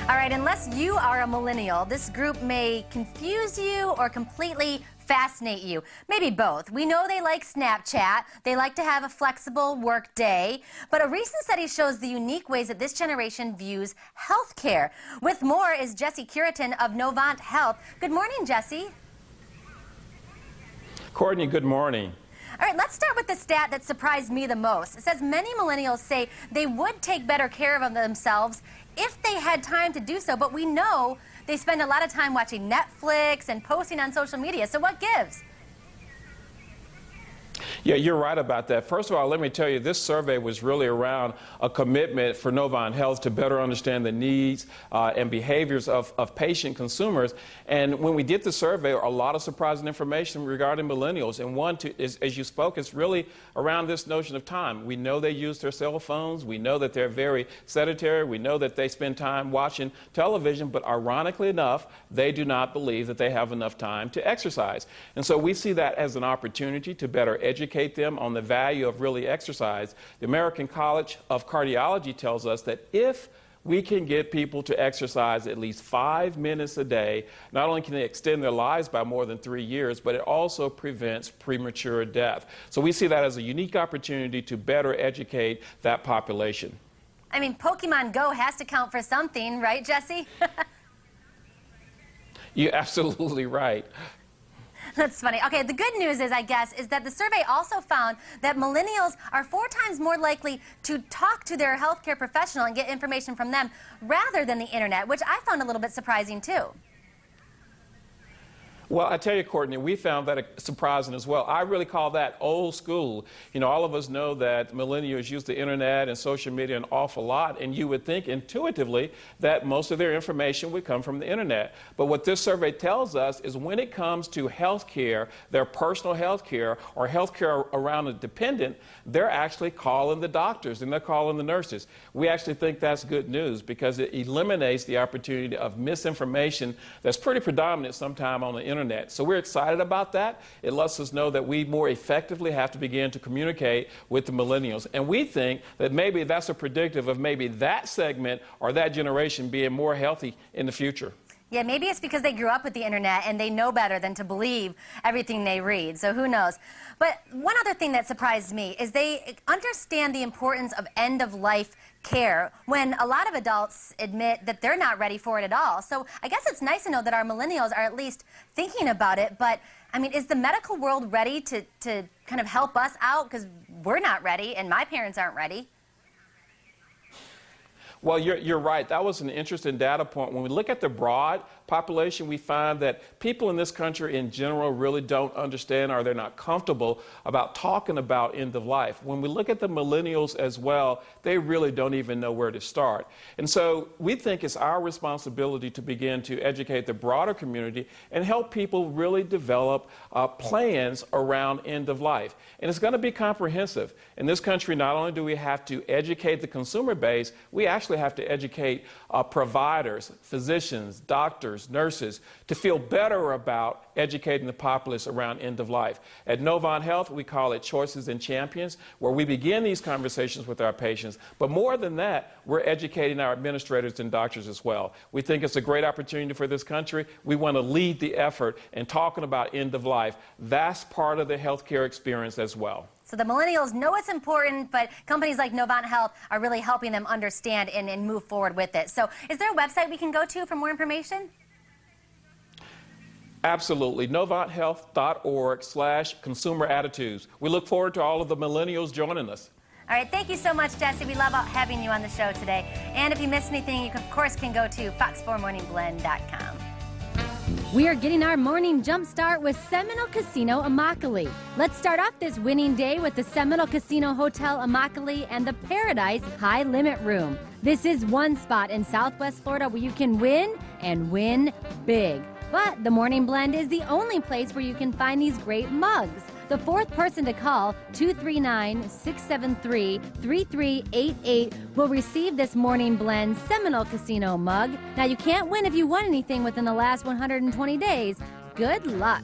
All right, unless you are a millennial, this group may confuse you or completely fascinate you. Maybe both. We know they like Snapchat. They like to have a flexible work day. But a recent study shows the unique ways that this generation views healthcare. With more is Jesse Curitan of Novant Health. Good morning, Jesse. Courtney, good morning. All right, let's start with the stat that surprised me the most. It says many millennials say they would take better care of themselves if they had time to do so, but we know they spend a lot of time watching Netflix and posting on social media. So what gives? Yeah, you're right about that. First of all, let me tell you, this survey was really around a commitment for Novant Health to better understand the needs and behaviors of patient consumers. And when we did the survey, a lot of surprising information regarding millennials. And one, as you spoke, is really around this notion of time. We know they use their cell phones. We know that they're very sedentary. We know that they spend time watching television. But ironically enough, they do not believe that they have enough time to exercise. And so we see that as an opportunity to better educate them on the value of really exercise. The American College of Cardiology tells us that if we can get people to exercise at least 5 minutes a day, not only can they extend their lives by more than 3 years, but it also prevents premature death. So we see that as a unique opportunity to better educate that population. I mean, Pokemon Go has to count for something, right, Jesse? You're absolutely right. That's funny. Okay, the good news is, I guess, is that the survey also found that millennials are 4 times more likely to talk to their healthcare professional and get information from them rather than the internet, which I found a little bit surprising too. Well, I tell you, Courtney, we found that surprising as well. I really call that old school. You know, all of us know that millennials use the internet and social media an awful lot, and you would think intuitively that most of their information would come from the internet. But what this survey tells us is when it comes to health care, their personal health care or health care around a dependent, they're actually calling the doctors and they're calling the nurses. We actually think that's good news because it eliminates the opportunity of misinformation that's pretty predominant sometimes on the internet. So we're excited about that. It lets us know that we more effectively have to begin to communicate with the millennials. And we think that maybe that's a predictive of maybe that segment or that generation being more healthy in the future. Yeah, maybe it's because they grew up with the internet and they know better than to believe everything they read, so who knows. But one other thing that surprised me is they understand the importance of end-of-life care when a lot of adults admit that they're not ready for it at all. So I guess it's nice to know that our millennials are at least thinking about it, but I mean, is the medical world ready to kind of help us out? Because we're not ready and my parents aren't ready. Well, you're right. That was an interesting data point. When we look at the broad population, we find that people in this country in general really don't understand or they're not comfortable about talking about end of life. When we look at the millennials as well, they really don't even know where to start. And so we think it's our responsibility to begin to educate the broader community and help people really develop plans around end of life. And it's going to be comprehensive. In this country, not only do we have to educate the consumer base, we actually have to educate providers, physicians, doctors, nurses to feel better about educating the populace around end of life. At Novant Health, we call it Choices and Champions, where we begin these conversations with our patients. But more than that, we're educating our administrators and doctors as well. We think it's a great opportunity for this country. We want to lead the effort in talking about end of life. That's part of the healthcare experience as well. So the millennials know it's important, but companies like Novant Health are really helping them understand and move forward with it. So is there a website we can go to for more information? Absolutely. NovantHealth.org/consumer attitudes. We look forward to all of the millennials joining us. All right, thank you so much, Jesse. We love having you on the show today. And if you missed anything, you, of course, can go to fox4morningblend.com. We are getting our morning jump start with Seminole Casino Immokalee. Let's start off this winning day with the Seminole Casino Hotel Immokalee and the Paradise High Limit Room. This is one spot in Southwest Florida where you can win and win big. But the Morning Blend is the only place where you can find these great mugs. The fourth person to call, 239-673-3388, will receive this Morning Blend Seminole Casino mug. Now, you can't win if you won anything within the last 120 days. Good luck.